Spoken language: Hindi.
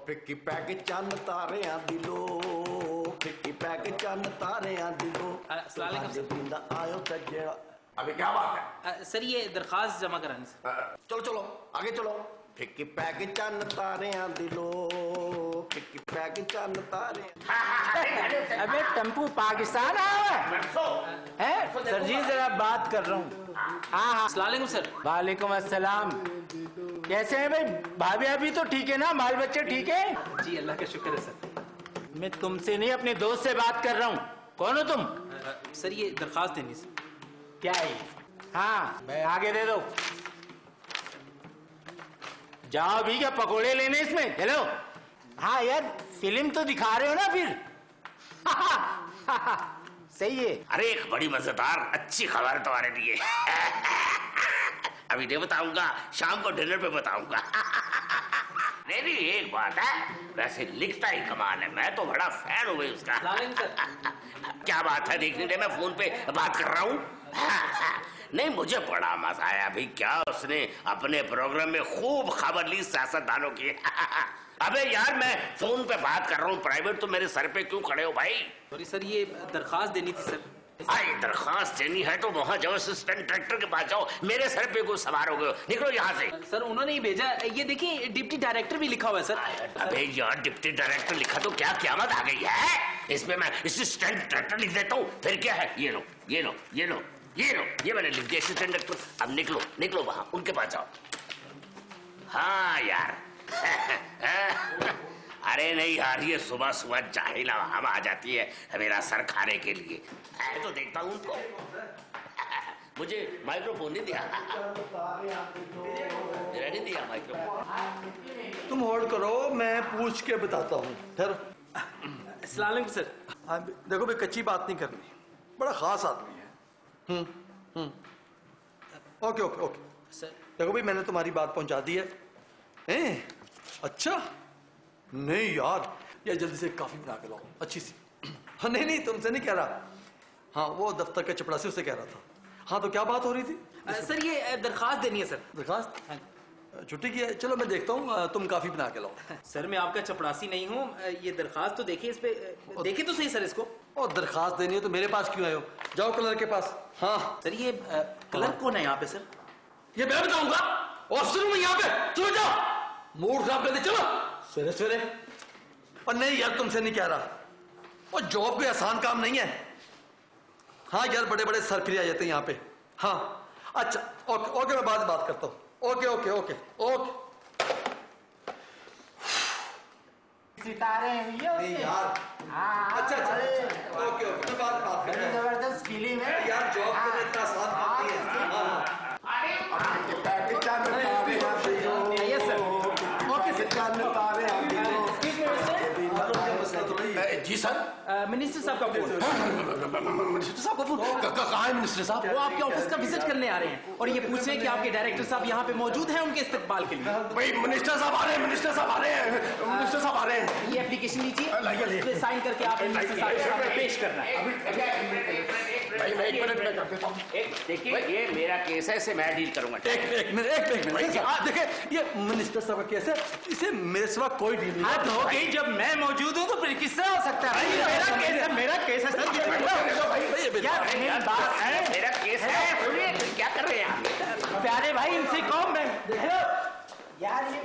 ਫਿੱਕੀ ਪੈ ਕੇ ਚੰਨ ਤਾਰਿਆਂ ਦੀ ਲੋ, ਫਿੱਕੀ ਪੈ ਕੇ ਚੰਨ ਤਾਰਿਆਂ ਦੀ ਲੋ। अस्सलाम वालेकुम बिंदा आयो सज्जड़ा। अभी क्या बात है? सर ये दरखास्त जमा करानी सर। चलो चलो आगे चलो। फिक्की पै के चन्न तारियां दी लो, फिक्की पै के चन्न तारे। अबे टम्पू पाकिस्तान आया है? सर जी जरा बात कर रहा हूँ। हाँ हाँ अस्सलाम वालेकुम सर। वालेकुम अस्सलाम। कैसे हैं भाई? भाभी अभी तो ठीक है ना? बाल बच्चे ठीक है? जी अल्लाह का शुक्र है सर। मैं तुमसे नहीं अपने दोस्त से बात कर रहा हूँ। कौन हो तुम? सर ये दरखास्त देनी सर। क्या है? हाँ मैं आगे दे दो। जाओ भी क्या पकोड़े लेने इसमें? चलो। हाँ यार फिल्म तो दिखा रहे हो ना फिर। सही है। अरे एक बड़ी मजेदार अच्छी खबर तुम्हारे लिए। अभी नहीं बताऊंगा, शाम को डिनर पे बताऊंगा। नहीं एक बात है, वैसे लिखता ही कमाल है, मैं तो बड़ा फैन हूँ भाई उसका। क्या बात है, देखने दे, मैं फोन पे बात कर रहा हूँ। नहीं मुझे बड़ा मजा आया भाई, क्या उसने अपने प्रोग्राम में खूब खबर ली सियासतदानों की। अबे यार मैं फोन पे बात कर रहा हूँ, प्राइवेट तो मेरे सर पे क्यों खड़े हो भाई? सॉरी सर ये दरखास्त देनी थी सर। अरे दरखास्त देनी है तो वहाँ जाओ, असिस्टेंट डायरेक्टर के पास जाओ, मेरे सर पे कोई सवार हो गए, निकलो यहाँ से। सर उन्होंने ही भेजा, ये देखिए डिप्टी डायरेक्टर भी लिखा हुआ है सर। अबे यार डिप्टी डायरेक्टर लिखा तो क्या क़यामत आ गई है? इसमें मैं असिस्टेंट डायरेक्टर लिख देता हूँ, फिर क्या है? ये लो ये लो ये लो ये लो, ये मैंने लिख दिया असिस्टेंट डायरेक्टर। अब निकलो निकलो वहाँ उनके पास जाओ। हाँ यार। अरे नहीं यार, ये सुबह सुबह जाहिला हम आ जाती है मेरा सर खाने के लिए। मैं तो देखता हूँ उनको। मुझे माइक्रोफोन नहीं दिया, मेरा नहीं दिया माइक्रोफोन। तुम होल्ड करो, मैं पूछ के बताता हूँ। फिर अस्सलाम वालेकुम सर। हाँ देखो भाई, कच्ची बात नहीं करनी, बड़ा खास आदमी है। Okay okay okay sir. देखो भाई मैंने तुम्हारी बात पहुंचा दी है। अच्छा नहीं यार जल्दी से काफी बना के लाओ अच्छी सी। हाँ नहीं तुमसे नहीं कह रहा, हाँ वो दफ्तर के चपड़ासी उससे कह रहा था। हाँ तो क्या बात हो रही थी? सर ये दरखास्त देनी है सर। दरखास्त? छुट्टी की है, चलो मैं देखता हूँ, तुम काफी बना के लाओ। सर मैं आपका चपड़ासी नहीं हूँ, ये दरखास्त तो देखिए, इस पे देखिए तो सही सर इसको। और दरखास्त देनी है तो मेरे पास क्यों आए हो? जाओ कलर के पास। हाँ सर ये कलर कौन है यहाँ पे सर? ये मैं बताऊंगा, और सुनो मैं यहाँ पे, चलो जाओ, मूड खराब कर दे, चलो सवेरे सवेरे। और नहीं यार तुमसे नहीं कह रहा, और जॉब कोई आसान काम नहीं है। हाँ यार बड़े बड़े सर फिर आ जाते हैं यहाँ पे। हाँ अच्छा ओके ओके, मैं बाद में बात करता हूँ। Okay okay okay okay. सितारे हैं ये यार हाँ अच्छा अच्छा ओके ओके, मैं बाद में बात करता हूँ। जबरदस्त फिल्म है यार जॉब तो इतना आसान काम नहीं है। Yes sir. Okay sir. जी सर। मिनिस्टर साहब का फोन। मिनिस्टर साहब का फोन कहाँ है? मिनिस्टर साहब वो आपके ऑफिस का विजिट करने आ रहे हैं और ये पूछ रहे हैं कि आपके डायरेक्टर साहब यहाँ पे मौजूद हैं उनके इस्तकबाल के लिए। भाई मिनिस्टर साहब आ रहे हैं, मिनिस्टर साहब आ रहे हैं, मिनिस्टर साहब आ रहे हैं। ये एप्लीकेशन लीजिए, इस पे साइन करके आप मिनिस्टर साहब के सामने पेश करना है। भाई मैं 1 मिनट में कर देता हूँ। देखिए ये मेरा केस है, इसे मैं डील करूंगा। एक मिनट देखिए, ये मिनिस्टर साहब का केस है, इसे मेरे सिवा कोई डील नहीं। हाथ हो गई, जब मैं मौजूद हूँ तो फिर किससे हो सकता है? मेरा केस है सर। यार मेरा केस है, क्या कर रहे हैं आप? प्यारे भाई इनसे कौन मैं यार ये